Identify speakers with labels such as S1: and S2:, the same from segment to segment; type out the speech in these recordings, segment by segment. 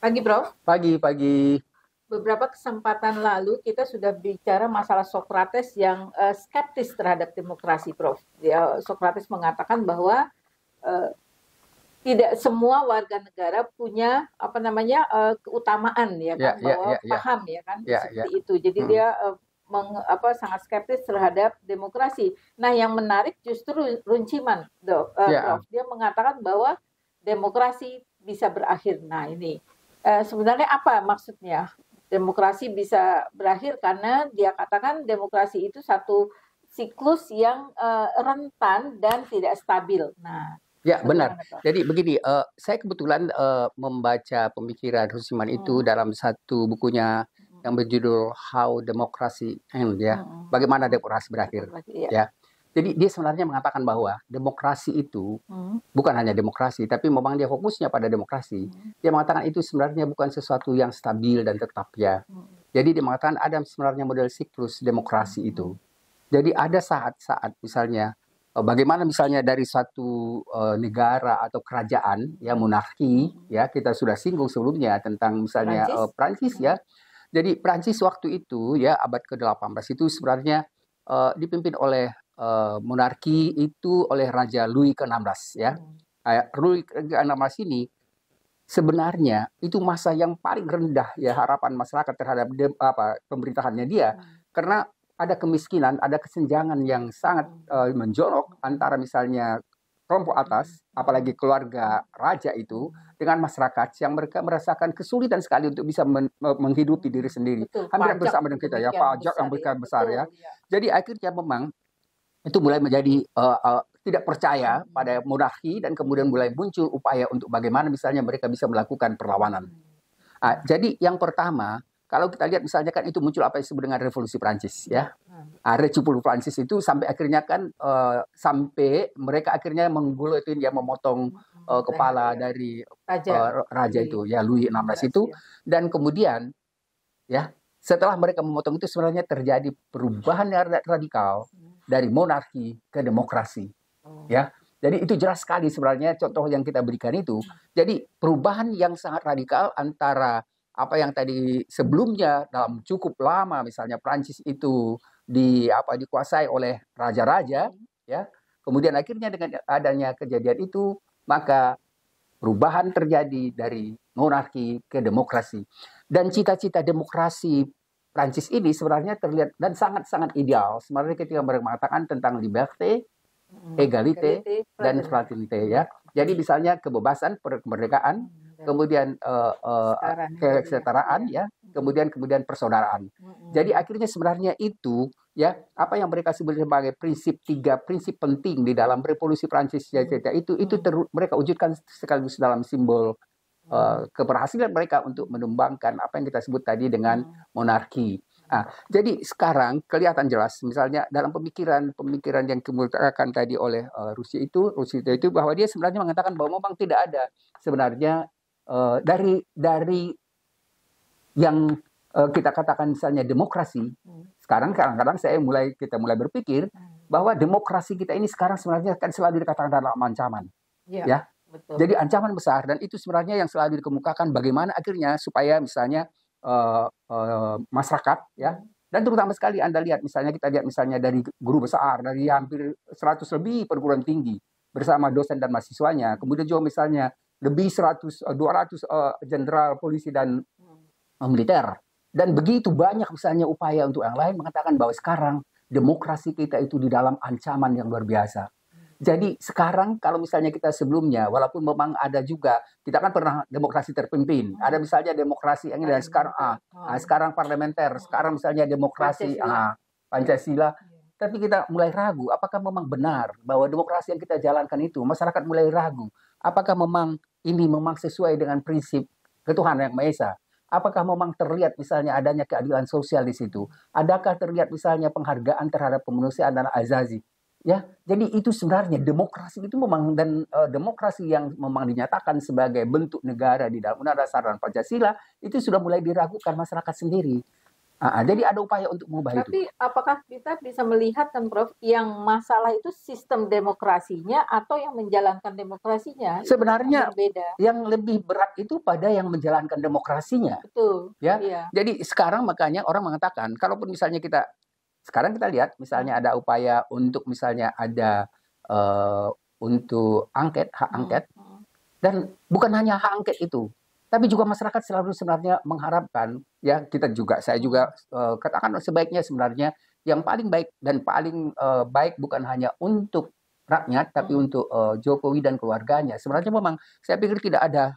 S1: Pagi, Prof.
S2: Pagi-pagi.
S1: Beberapa kesempatan lalu kita sudah bicara masalah Socrates yang skeptis terhadap demokrasi, Prof. Socrates mengatakan bahwa eh, tidak semua warga negara punya keutamaan, ya
S2: Ya,
S1: kan,
S2: ya,
S1: bahwa
S2: ya, ya,
S1: paham, ya kan,
S2: ya, ya.
S1: seperti itu. Jadi
S2: Mm.
S1: dia sangat skeptis terhadap demokrasi. Nah, yang menarik justru Runciman,
S2: Ya,
S1: Prof. Dia mengatakan bahwa demokrasi bisa berakhir. Nah, ini sebenarnya apa maksudnya? Demokrasi bisa berakhir karena dia katakan demokrasi itu satu siklus yang rentan dan tidak stabil. Nah,
S2: ya, benar.
S1: bagaimana, Prof?
S2: Jadi begini, saya kebetulan membaca pemikiran Rusiman itu
S1: Hmm,
S2: dalam satu bukunya yang berjudul How Democracy End, ya. Bagaimana demokrasi berakhir,
S1: demokrasi, ya.
S2: ya. Jadi dia sebenarnya mengatakan bahwa demokrasi itu
S1: Hmm,
S2: bukan hanya demokrasi, tapi memang dia fokusnya pada demokrasi.
S1: hmm,
S2: Dia mengatakan itu sebenarnya bukan sesuatu yang stabil dan tetap, ya.
S1: hmm,
S2: Jadi dia mengatakan ada sebenarnya model siklus demokrasi itu. Jadi ada saat-saat misalnya bagaimana misalnya dari suatu negara atau kerajaan ya monarki ya kita sudah singgung sebelumnya tentang misalnya
S1: Prancis?
S2: Prancis ya. Jadi Prancis waktu itu ya abad ke-18 itu sebenarnya dipimpin oleh monarki itu oleh Raja Louis ke-16 ya. Louis ke-16 ini sebenarnya itu masa yang paling rendah ya harapan masyarakat terhadap pemerintahannya dia karena ada kemiskinan, ada kesenjangan yang sangat menjorok antara misalnya kelompok atas, apalagi keluarga raja itu dengan masyarakat yang mereka merasakan kesulitan sekali untuk bisa menghidupi diri sendiri.
S1: Betul,
S2: Hampir
S1: pajak
S2: sama dengan kita ya,
S1: demikian
S2: pajak yang
S1: besar, ya.
S2: begitu besar ya.
S1: Betul, ya.
S2: Jadi akhirnya memang itu mulai menjadi tidak percaya pada monarki dan kemudian mulai muncul upaya untuk bagaimana misalnya mereka bisa melakukan perlawanan. Jadi yang pertama, kalau kita lihat misalnya kan itu muncul apa yang disebut dengan revolusi Prancis ya. Revolusi Prancis itu sampai akhirnya kan sampai mereka akhirnya menggulotin ya memotong kepala dari raja itu ya Louis XVI itu dan kemudian ya setelah mereka memotong itu sebenarnya terjadi perubahan yang radikal dari monarki ke demokrasi ya. Jadi itu jelas sekali sebenarnya contoh yang kita berikan itu. Jadi perubahan yang sangat radikal antara apa yang tadi sebelumnya dalam cukup lama misalnya Prancis itu dikuasai oleh raja-raja ya. Kemudian akhirnya dengan adanya kejadian itu maka perubahan terjadi dari monarki ke demokrasi. Dan cita-cita demokrasi Prancis ini sebenarnya terlihat dan sangat-sangat ideal. Sebenarnya ketika mereka mengatakan tentang liberté, egalite, dan fraternité ya. Jadi misalnya kebebasan, kemerdekaan, kemudian kesetaraan ya, kemudian persaudaraan. Jadi akhirnya sebenarnya itu ya apa yang mereka sebut sebagai tiga prinsip penting di dalam revolusi Prancis ya itu mereka wujudkan sekaligus dalam simbol keberhasilan mereka untuk menumbangkan apa yang kita sebut tadi dengan monarki. Jadi sekarang kelihatan jelas, misalnya dalam pemikiran yang kemukakan tadi oleh Rusia itu bahwa dia sebenarnya mengatakan bahwa memang tidak ada sebenarnya dari yang kita katakan misalnya demokrasi. Sekarang kadang-kadang kita mulai berpikir bahwa demokrasi kita ini sekarang sebenarnya kan selalu dikatakan dalam ancaman, ya. Betul. Jadi ancaman besar dan itu sebenarnya yang selalu dikemukakan bagaimana akhirnya supaya misalnya masyarakat ya dan terutama sekali Anda lihat misalnya kita lihat misalnya dari guru besar dari hampir 100 lebih perguruan tinggi bersama dosen dan mahasiswanya kemudian juga misalnya lebih 200 jenderal polisi dan militer dan begitu banyak misalnya upaya untuk yang lain mengatakan bahwa sekarang demokrasi kita itu di dalam ancaman yang luar biasa. Jadi sekarang kalau misalnya kita sebelumnya, walaupun memang ada juga, kita kan pernah demokrasi terpimpin. Ada misalnya demokrasi yang dan sekarang parlementer, sekarang misalnya demokrasi Pancasila. Tapi kita mulai ragu, apakah memang benar bahwa demokrasi yang kita jalankan itu, masyarakat mulai ragu, apakah memang ini memang sesuai dengan prinsip ketuhanan yang Maha Esa. Apakah memang terlihat misalnya adanya keadilan sosial di situ? Adakah terlihat misalnya penghargaan terhadap kemanusiaan dan azazi? Ya, jadi itu sebenarnya demokrasi itu memang dan demokrasi yang memang dinyatakan sebagai bentuk negara di dalam Undang-Undang Dasar dan Pancasila itu sudah mulai diragukan masyarakat sendiri. Jadi ada upaya untuk mengubah itu.
S1: Tapi apakah kita bisa melihat kan Prof, yang masalah itu sistem demokrasinya atau yang menjalankan demokrasinya?
S2: Sebenarnya
S1: berbeda.
S2: yang lebih berat itu pada yang menjalankan demokrasinya.
S1: Betul.
S2: Ya.
S1: Iya.
S2: Jadi sekarang makanya orang mengatakan, kalaupun misalnya sekarang kita lihat misalnya ada upaya untuk misalnya ada untuk hak angket, dan bukan hanya hak angket itu, tapi juga masyarakat selalu sebenarnya mengharapkan, ya saya juga katakan sebaiknya sebenarnya yang paling baik dan paling baik bukan hanya untuk rakyat, tapi untuk Jokowi dan keluarganya. Sebenarnya memang saya pikir tidak ada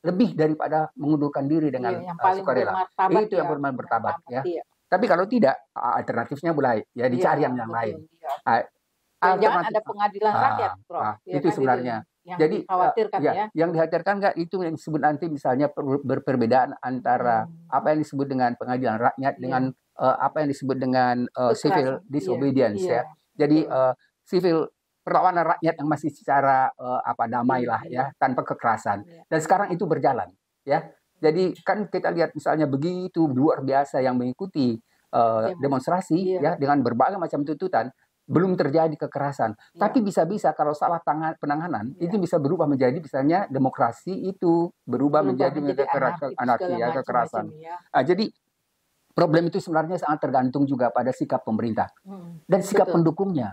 S2: lebih daripada mengundurkan diri dengan sukarela. Itu yang bermartabat ya. Iya. Tapi kalau tidak, alternatifnya mulai ya dicari yang lain.
S1: Jangan ada pengadilan rakyat, Prof.
S2: Itu sebenarnya. Jadi
S1: dikhawatirkan ya.
S2: Yang dikhawatirkan nggak itu yang disebut nanti misalnya perbedaan antara apa yang disebut dengan pengadilan rakyat dengan apa yang disebut dengan civil disobedience ya. Jadi civil perlawanan rakyat yang masih secara damai lah ya, tanpa kekerasan. Dan sekarang itu berjalan ya. Jadi kan kita lihat misalnya begitu luar biasa yang mengikuti demonstrasi ya dengan berbagai macam tuntutan, belum terjadi kekerasan. Tapi bisa-bisa kalau salah penanganan itu bisa berubah menjadi misalnya demokrasi itu berubah menjadi anarki ya, kekerasan. Jadi problem itu sebenarnya sangat tergantung juga pada sikap pemerintah dan sikap pendukungnya.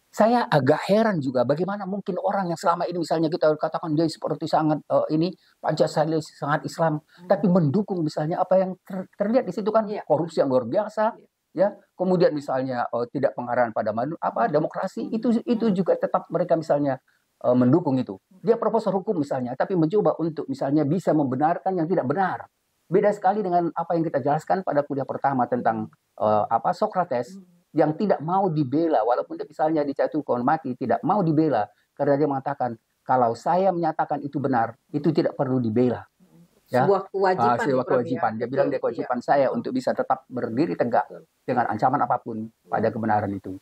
S2: Saya agak heran juga bagaimana mungkin orang yang selama ini misalnya kita katakan dia seperti sangat Pancasila, sangat Islam, tapi mendukung misalnya apa yang terlihat di situ kan korupsi yang luar biasa. Ya, kemudian misalnya tidak pengarahan pada demokrasi itu juga tetap mereka misalnya mendukung itu. Dia profesor hukum misalnya, tapi mencoba untuk misalnya bisa membenarkan yang tidak benar. Beda sekali dengan apa yang kita jelaskan pada kuliah pertama tentang Socrates yang tidak mau dibela walaupun dia misalnya dijatuhkan mati, tidak mau dibela karena dia mengatakan kalau saya menyatakan itu benar, itu tidak perlu dibela. Ya?
S1: Sebuah kewajiban.
S2: Sebuah kewajiban. Dia bilang dia kewajiban saya untuk bisa tetap berdiri tegak dengan ancaman apapun pada kebenaran itu.